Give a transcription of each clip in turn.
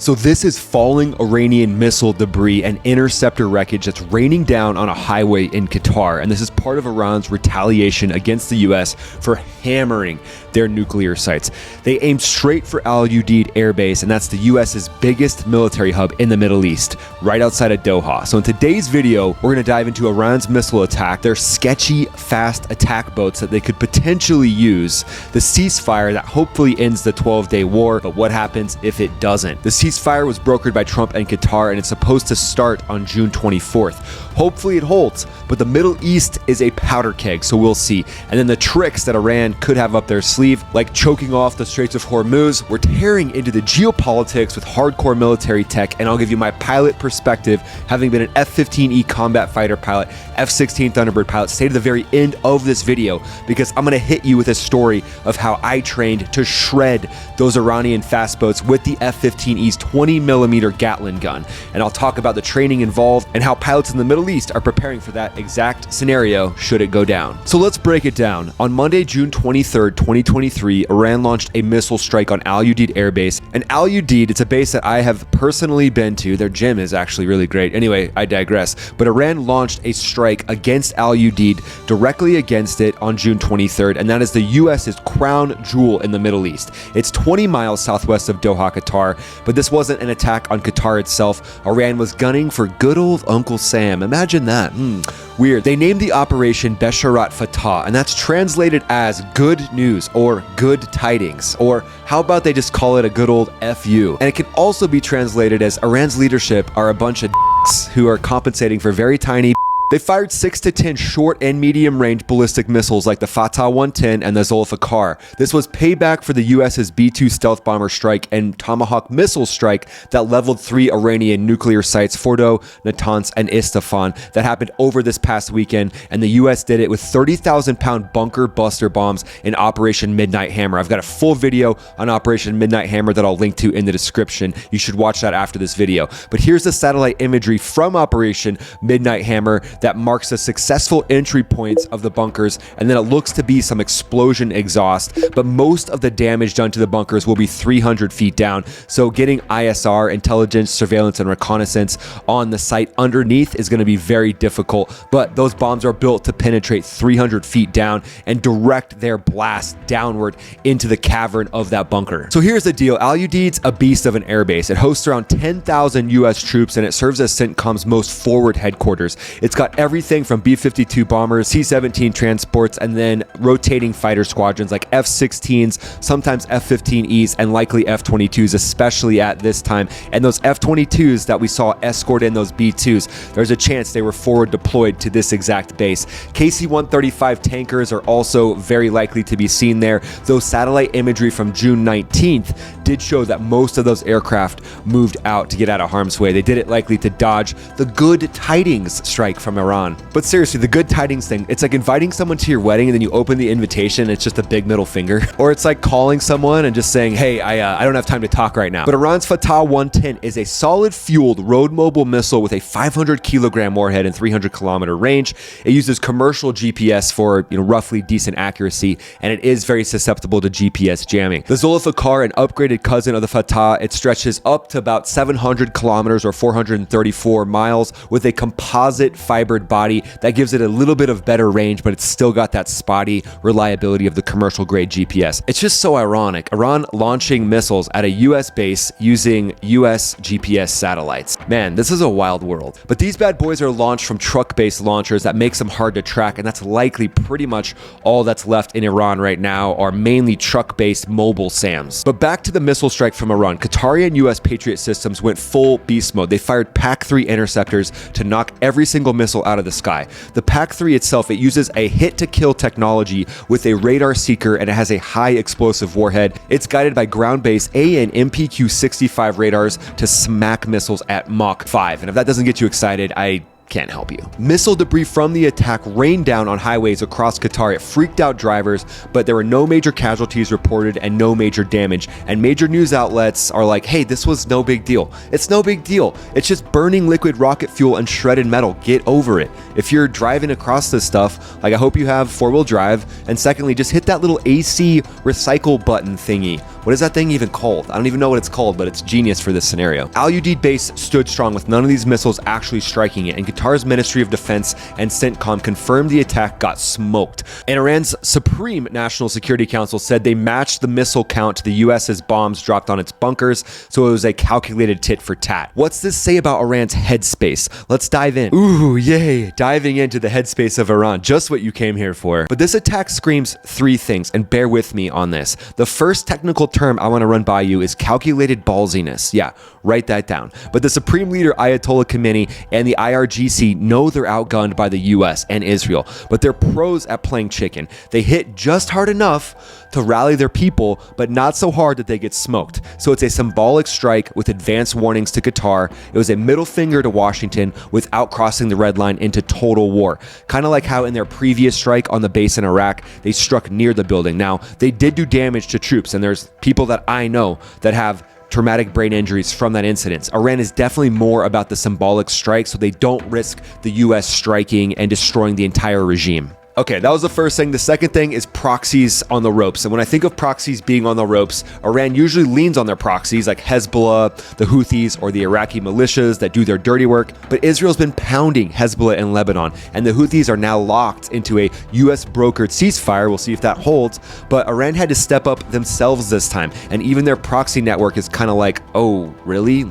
So this is falling Iranian missile debris and interceptor wreckage that's raining down on a highway in Qatar, and this is part of Iran's retaliation against the US for hammering their nuclear sites. They aimed straight for Al Udeid Air Base, and that's the US's biggest military hub in the Middle East, right outside of Doha. So in today's video, we're going to dive into Iran's missile attack, their sketchy, fast attack boats that they could potentially use, the ceasefire that hopefully ends the 12-day war, but what happens if it doesn't? The ceasefire was brokered by Trump and Qatar, and it's supposed to start on June 24th. Hopefully it holds, but the Middle East is a powder keg, so we'll see. And then the tricks that Iran could have up their sleeve, like choking off the Straits of Hormuz. We're tearing into the geopolitics with hardcore military tech, and I'll give you my pilot perspective, having been an F-15E combat fighter pilot, F-16 Thunderbird pilot. Stay to the very end of this video, because I'm going to hit you with a story of how I trained to shred those Iranian fast boats with the F-15E's 20mm Gatling gun. And I'll talk about the training involved and how pilots in the Middle East are preparing for that exact scenario should it go down. So let's break it down. On Monday, June 23rd, 2023, Iran launched a missile strike on Al Udeid Air Base. And Al Udeid, it's a base that I have personally been to. Their gym is actually really great. Anyway, I digress. But Iran launched a strike against Al Udeid, directly against it on June 23rd, and that is the US's crown jewel in the Middle East. It's 20 miles southwest of Doha, Qatar, but this wasn't an attack on Qatar itself. Iran was gunning for good old Uncle Sam. Imagine that. Weird. They named the operation Besharat Fatah, and that's translated as good news or good tidings, or how about they just call it a good old FU? And it can also be translated as Iran's leadership are a bunch of who are compensating for very tiny. They fired 6 to 10 short and medium range ballistic missiles like the Fatah 110 and the Zulfikar. This was payback for the US's B-2 stealth bomber strike and Tomahawk missile strike that leveled 3 Iranian nuclear sites, Fordo, Natanz, and Isfahan, that happened over this past weekend, and the US did it with 30,000-pound bunker buster bombs in Operation Midnight Hammer. I've got a full video on Operation Midnight Hammer that I'll link to in the description. You should watch that after this video. But here's the satellite imagery from Operation Midnight Hammer that marks the successful entry points of the bunkers, and then it looks to be some explosion exhaust, but most of the damage done to the bunkers will be 300 feet down, so getting ISR, intelligence, surveillance, and reconnaissance on the site underneath is going to be very difficult, but those bombs are built to penetrate 300 feet down and direct their blast downward into the cavern of that bunker. So here's the deal. Al Udeid's a beast of an airbase. It hosts around 10,000 US troops, and it serves as CENTCOM's most forward headquarters. It's got everything from B-52 bombers, C-17 transports, and then rotating fighter squadrons like F-16s, sometimes F-15Es, and likely F-22s, especially at this time. And those F-22s that we saw escort in those B-2s, there's a chance they were forward deployed to this exact base. KC-135 tankers are also very likely to be seen there, though satellite imagery from June 19th did show that most of those aircraft moved out to get out of harm's way. They did it likely to dodge the good tidings strike from Iran. But seriously, the good tidings thing, it's like inviting someone to your wedding and then you open the invitation and it's just a big middle finger. Or it's like calling someone and just saying, hey, I don't have time to talk right now. But Iran's Fatah 110 is a solid fueled road mobile missile with a 500 kilogram warhead and 300 kilometer range. It uses commercial GPS for roughly decent accuracy, and it is very susceptible to GPS jamming. The Zulfikar, an upgraded cousin of the Fatah, it stretches up to about 700 kilometers or 434 miles with a composite fibered body that gives it a little bit of better range, but it's still got that spotty reliability of the commercial grade GPS. It's just so ironic. Iran launching missiles at a US base using US GPS satellites. Man, this is a wild world. But these bad boys are launched from truck-based launchers that makes them hard to track, and that's likely pretty much all that's left in Iran right now are mainly truck-based mobile SAMs. But back to the missile strike from Iran. Qatari and US Patriot systems went full beast mode. They fired PAC-3 interceptors to knock every single missile out of the sky. The PAC-3 itself, it uses a hit-to-kill technology with a radar seeker, and it has a high explosive warhead. It's guided by ground-based A and MPQ-65 radars to smack missiles at Mach 5. And if that doesn't get you excited, I can't help you. Missile debris from the attack rained down on highways across Qatar. It freaked out drivers, but there were no major casualties reported and no major damage. And major news outlets are like, hey, this was no big deal. It's no big deal. It's just burning liquid rocket fuel and shredded metal. Get over it. If you're driving across this stuff, like I hope you have four-wheel drive. And secondly, just hit that little AC recycle button thingy. What is that thing even called? I don't even know what it's called, but it's genius for this scenario. Al Udeid base stood strong with none of these missiles actually striking it, and Qatar's Ministry of Defense and CENTCOM confirmed the attack got smoked. And Iran's Supreme National Security Council said they matched the missile count to the US's bombs dropped on its bunkers, so it was a calculated tit for tat. What's this say about Iran's headspace? Let's dive in. Ooh, yay, diving into the headspace of Iran, just what you came here for. But this attack screams three things, and bear with me on this. The first technical term I want to run by you is calculated ballsiness. Yeah, write that down. But the Supreme Leader Ayatollah Khamenei and the IRGC know they're outgunned by the US and Israel, but they're pros at playing chicken. They hit just hard enough to rally their people, but not so hard that they get smoked. So it's a symbolic strike with advance warnings to Qatar. It was a middle finger to Washington without crossing the red line into total war. Kind of like how in their previous strike on the base in Iraq, they struck near the building. Now, they did do damage to troops, and there's people that I know that have traumatic brain injuries from that incident. Iran is definitely more about the symbolic strike, so they don't risk the US striking and destroying the entire regime. Okay, that was the first thing. The second thing is proxies on the ropes. And when I think of proxies being on the ropes, Iran usually leans on their proxies like Hezbollah, the Houthis, or the Iraqi militias that do their dirty work. But Israel's been pounding Hezbollah in Lebanon, and the Houthis are now locked into a US brokered ceasefire. We'll see if that holds. But Iran had to step up themselves this time, and even their proxy network is kind of like, oh, really?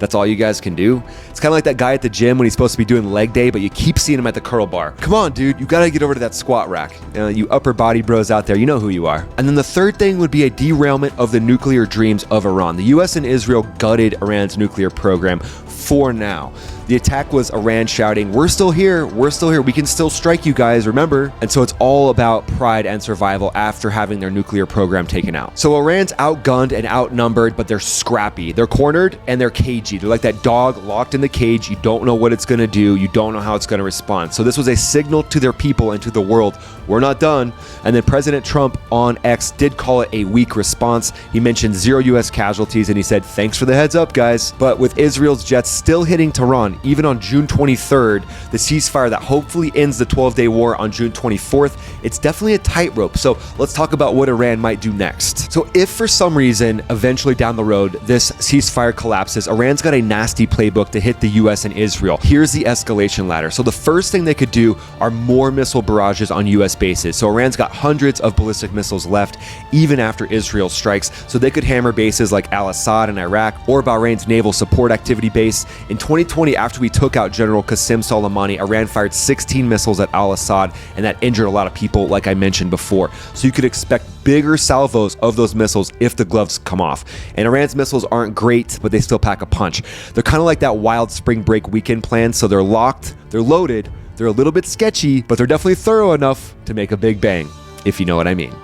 That's all you guys can do? It's kind of like that guy at the gym when he's supposed to be doing leg day, but you keep seeing him at the curl bar. Come on, dude, you gotta get over to that squat rack. You upper body bros out there, you know who you are. And then the third thing would be a derailment of the nuclear dreams of Iran. The US and Israel gutted Iran's nuclear program for now. The attack was Iran shouting, we're still here, we can still strike you guys, remember? And so it's all about pride and survival after having their nuclear program taken out. So Iran's outgunned and outnumbered, but they're scrappy. They're cornered and they're cagey. They're like that dog locked in the cage. You don't know what it's gonna do. You don't know how it's gonna respond. So this was a signal to their people and to the world, we're not done. And then President Trump on X did call it a weak response. He mentioned 0 US casualties and he said, thanks for the heads up, guys. But with Israel's jets still hitting Tehran, even on June 23rd, the ceasefire that hopefully ends the 12-day war on June 24th, it's definitely a tightrope. So let's talk about what Iran might do next. So if for some reason, eventually down the road, this ceasefire collapses, Iran's got a nasty playbook to hit the US and Israel. Here's the escalation ladder. So the first thing they could do are more missile barrages on US bases. So Iran's got hundreds of ballistic missiles left, even after Israel strikes. So they could hammer bases like Al-Assad in Iraq or Bahrain's naval support activity base. In 2020, after we took out General Qasem Soleimani, Iran fired 16 missiles at Al-Assad, and that injured a lot of people, like I mentioned before. So you could expect bigger salvos of those missiles if the gloves come off. And Iran's missiles aren't great, but they still pack a punch. They're kind of like that wild spring break weekend plan, so they're locked, they're loaded, they're a little bit sketchy, but they're definitely thorough enough to make a big bang, if you know what I mean.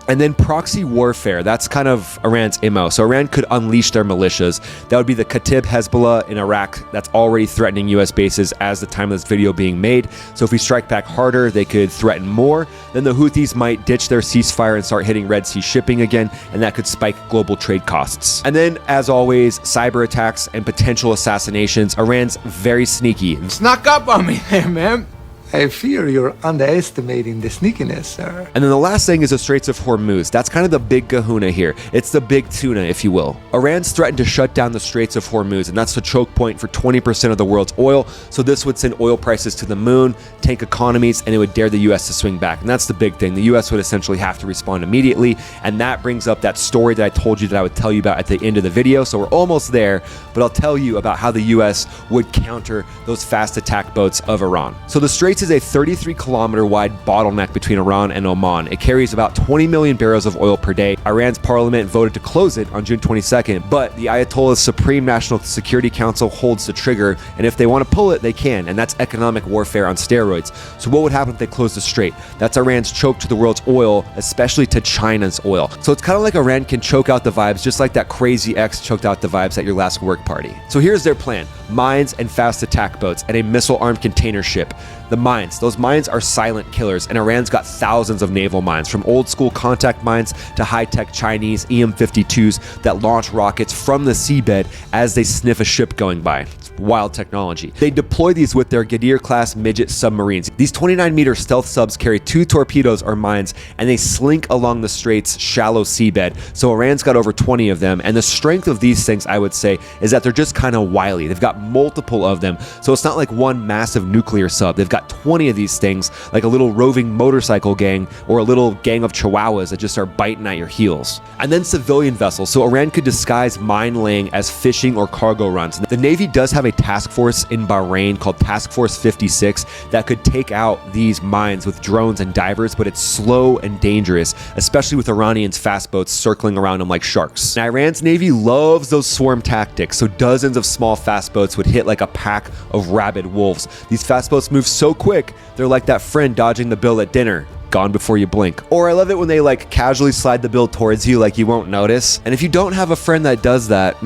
And then proxy warfare, that's kind of Iran's MO. So Iran could unleash their militias. That would be the Kataib Hezbollah in Iraq that's already threatening US bases as the time of this video being made. So if we strike back harder, they could threaten more. Then the Houthis might ditch their ceasefire and start hitting Red Sea shipping again, and that could spike global trade costs. And then, as always, cyber attacks and potential assassinations. Iran's very sneaky. Snuck up on me there, man. I fear you're underestimating the sneakiness, sir. And then the last thing is the Straits of Hormuz. That's kind of the big kahuna here. It's the big tuna, if you will. Iran's threatened to shut down the Straits of Hormuz, and that's the choke point for 20% of the world's oil. So this would send oil prices to the moon, tank economies, and it would dare the US to swing back. And that's the big thing. The US would essentially have to respond immediately. And that brings up that story that I told you that I would tell you about at the end of the video. So we're almost there, but I'll tell you about how the US would counter those fast attack boats of Iran. So the Straits Straits is a 33-kilometer wide bottleneck between Iran and Oman. It carries about 20 million barrels of oil per day. Iran's parliament voted to close it on June 22nd, but the Ayatollah's Supreme National Security Council holds the trigger, and if they want to pull it, they can, and that's economic warfare on steroids. So what would happen if they closed the strait? That's Iran's choke to the world's oil, especially to China's oil. So it's kind of like Iran can choke out the vibes, just like that crazy ex choked out the vibes at your last work party. So here's their plan: mines and fast attack boats and a missile-armed container ship. The mines, those mines are silent killers, and Iran's got thousands of naval mines, from old school contact mines to high-tech Chinese EM-52s that launch rockets from the seabed as they sniff a ship going by. It's wild technology. They deploy these with their Ghadir-class midget submarines. These 29-meter stealth subs carry 2 torpedoes or mines, and they slink along the strait's shallow seabed. So Iran's got over 20 of them, and the strength of these things, I would say, is that they're just kind of wily. They've got multiple of them, so it's not like one massive nuclear sub. They've got 20 of these things, like a little roving motorcycle gang or a little gang of chihuahuas that just are biting at your heels. And then civilian vessels, so Iran could disguise mine laying as fishing or cargo runs. The Navy does have a task force in Bahrain called Task Force 56 that could take out these mines with drones and divers, but it's slow and dangerous, especially with Iranians' fast boats circling around them like sharks. Now, Iran's Navy loves those swarm tactics, so dozens of small fast boats would hit like a pack of rabid wolves. These fast boats move so quick, they're like that friend dodging the bill at dinner. Gone before you blink. Or I love it when they like casually slide the bill towards you like you won't notice. And if you don't have a friend that does that,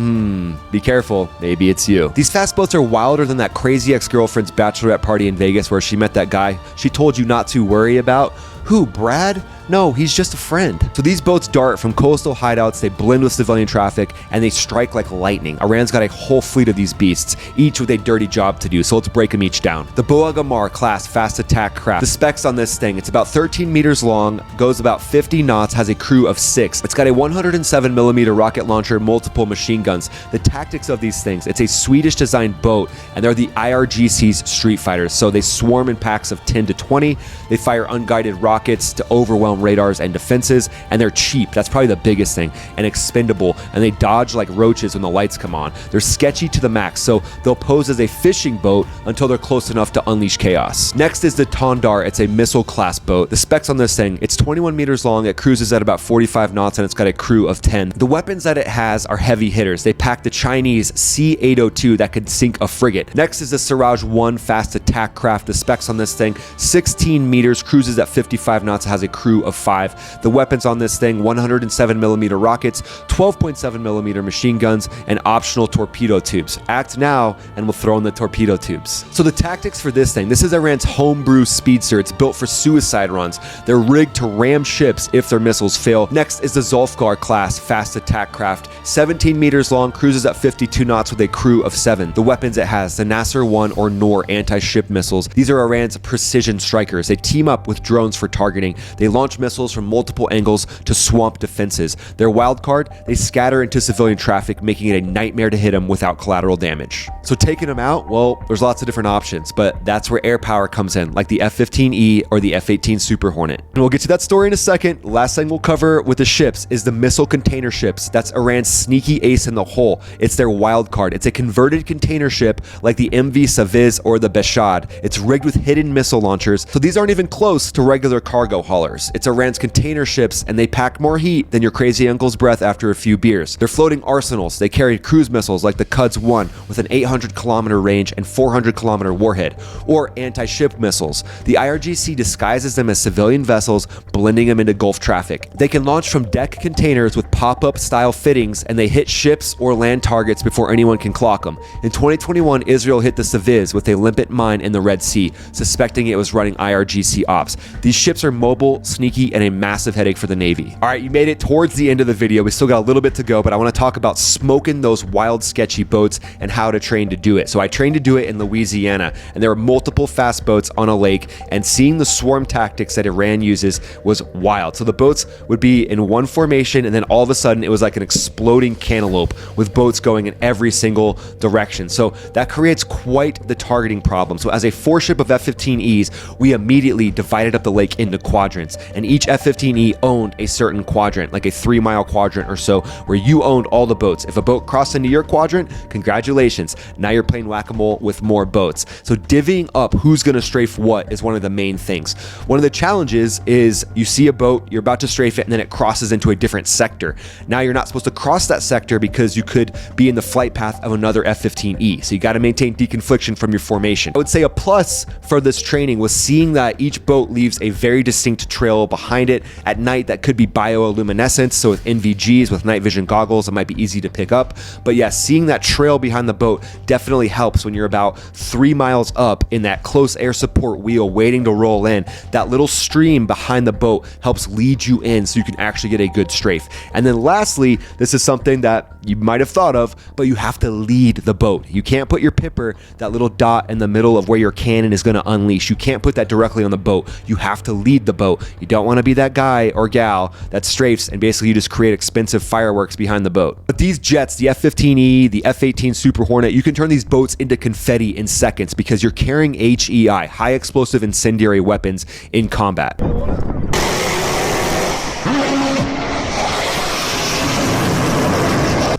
be careful, maybe it's you. These fast boats are wilder than that crazy ex-girlfriend's bachelorette party in Vegas where she met that guy she told you not to worry about. Who, Brad? No, he's just a friend. So these boats dart from coastal hideouts, they blend with civilian traffic, and they strike like lightning. Iran's got a whole fleet of these beasts, each with a dirty job to do, so let's break them each down. The Boagamar class fast attack craft. The specs on this thing: it's about 13 meters long, goes about 50 knots, has a crew of 6. It's got a 107mm rocket launcher, multiple machine guns. The tactics of these things: it's a Swedish-designed boat, and they're the IRGC's street fighters, so they swarm in packs of 10 to 20. They fire unguided rockets to overwhelm radars and defenses, and they're cheap. That's probably the biggest thing, and expendable, and they dodge like roaches when the lights come on. They're sketchy to the max, so they'll pose as a fishing boat until they're close enough to unleash chaos. Next is the Tondar. It's a missile class boat. The specs on this thing: it's 21 meters long, it cruises at about 45 knots, and it's got a crew of 10. The weapons that it has are heavy hitters. They pack the Chinese C-802 that could sink a frigate. Next is the Siraj 1 fast attack craft. The specs on this thing: 16 meters, cruises at 55 knots, has a crew of 5. The weapons on this thing: 107mm rockets, 12.7mm machine guns, and optional torpedo tubes. Act now and we'll throw in the torpedo tubes. So the tactics for this thing: this is Iran's homebrew speedster. It's built for suicide runs. They're rigged to ram ships if their missiles fail. Next is the Zulfikar class fast attack craft. 17 meters long, cruises at 52 knots with a crew of 7. The weapons it has: the Nasser 1 or Noor anti-ship missiles. These are Iran's precision strikers. They team up with drones for targeting. They launch missiles from multiple angles to swamp defenses. Their wild card: they scatter into civilian traffic, making it a nightmare to hit them without collateral damage. So taking them out, well, there's lots of different options, but that's where air power comes in, like the F-15E or the F-18 Super Hornet. And we'll get to that story in a second. Last thing we'll cover with the ships is the missile container ships. That's Iran's sneaky ace in the hole. It's their wild card. It's a converted container ship like the MV Saviz or the Beshad. It's rigged with hidden missile launchers, so these aren't even close to regular cargo haulers. It's Iran's container ships, and they pack more heat than your crazy uncle's breath after a few beers. They're floating arsenals. They carry cruise missiles like the Quds 1 with an 800-kilometer range and 400-kilometer warhead, or anti-ship missiles. The IRGC disguises them as civilian vessels, blending them into Gulf traffic. They can launch from deck containers with pop-up style fittings, and they hit ships or land targets before anyone can clock them. In 2021, Israel hit the Saviz with a limpet mine in the Red Sea, suspecting it was running IRGC ops. These ships are mobile, sneaky, and a massive headache for the Navy. All right, you made it towards the end of the video. We still got a little bit to go, but I want to talk about smoking those wild, sketchy boats and how to train to do it. So I trained to do it in Louisiana, and there were multiple fast boats on a lake, and seeing the swarm tactics that Iran uses was wild. So the boats would be in one formation, and then all of a sudden it was like an exploding cantaloupe with boats going in every single direction. So that creates quite the targeting problem. So as a 4-ship of F-15Es, we immediately divided up the lake break into quadrants, and each F-15E owned a certain quadrant, like a 3-mile quadrant or so, where you owned all the boats. If a boat crossed into your quadrant, congratulations, now you're playing whack-a-mole with more boats. So divvying up who's going to strafe what is one of the main things. One of the challenges is you see a boat, you're about to strafe it, and then it crosses into a different sector. Now you're not supposed to cross that sector because you could be in the flight path of another F-15E, so you got to maintain deconfliction from your formation. I would say a plus for this training was seeing that each boat leaves a very distinct trail behind it. At night, that could be bioluminescence, so with NVGs, with night vision goggles, it might be easy to pick up. But yeah, seeing that trail behind the boat definitely helps when you're about 3 miles up in that close air support wheel waiting to roll in. That little stream behind the boat helps lead you in so you can actually get a good strafe. And then lastly, this is something that you might have thought of, but you have to lead the boat. You can't put your pipper, that little dot in the middle of where your cannon is going to unleash. You can't put that directly on the boat. You have to lead the boat. You don't want to be that guy or gal that strafes and basically you just create expensive fireworks behind the boat. But these jets, the F-15E, the F-18 Super Hornet, you can turn these boats into confetti in seconds because you're carrying HEI, high explosive incendiary weapons, in combat.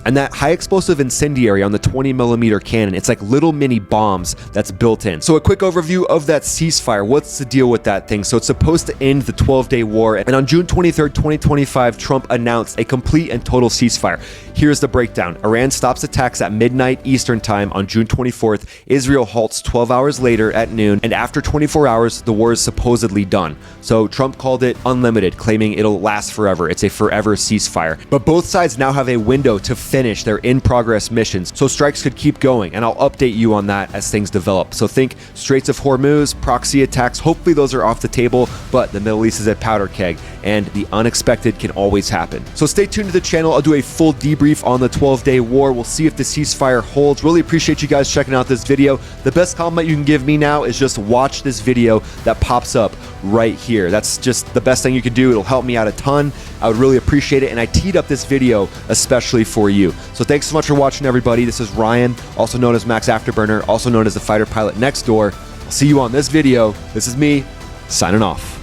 And that high explosive incendiary on the 20mm cannon, it's like little mini bombs that's built in. So a quick overview of that ceasefire. What's the deal with that thing? So it's supposed to end the 12-day war. And on June 23rd, 2025, Trump announced a complete and total ceasefire. Here's the breakdown. Iran stops attacks at midnight Eastern time on June 24th. Israel halts 12 hours later at noon. And after 24 hours, the war is supposedly done. So Trump called it unlimited, claiming it'll last forever. It's a forever ceasefire. But both sides now have a window to finish their in-progress missions, so strikes could keep going, and I'll update you on that as things develop. So think Straits of Hormuz, proxy attacks, hopefully those are off the table, but the Middle East is a powder keg, and the unexpected can always happen. So stay tuned to the channel. I'll do a full debrief on the 12-day war. We'll see if the ceasefire holds. Really appreciate you guys checking out this video. The best compliment you can give me now is just watch this video that pops up right here. That's just the best thing you can do. It'll help me out a ton. I would really appreciate it, and I teed up this video especially for you. So thanks so much for watching, everybody. This is Ryan, also known as Max Afterburner, also known as the fighter pilot next door. I'll see you on this video. This is me, signing off.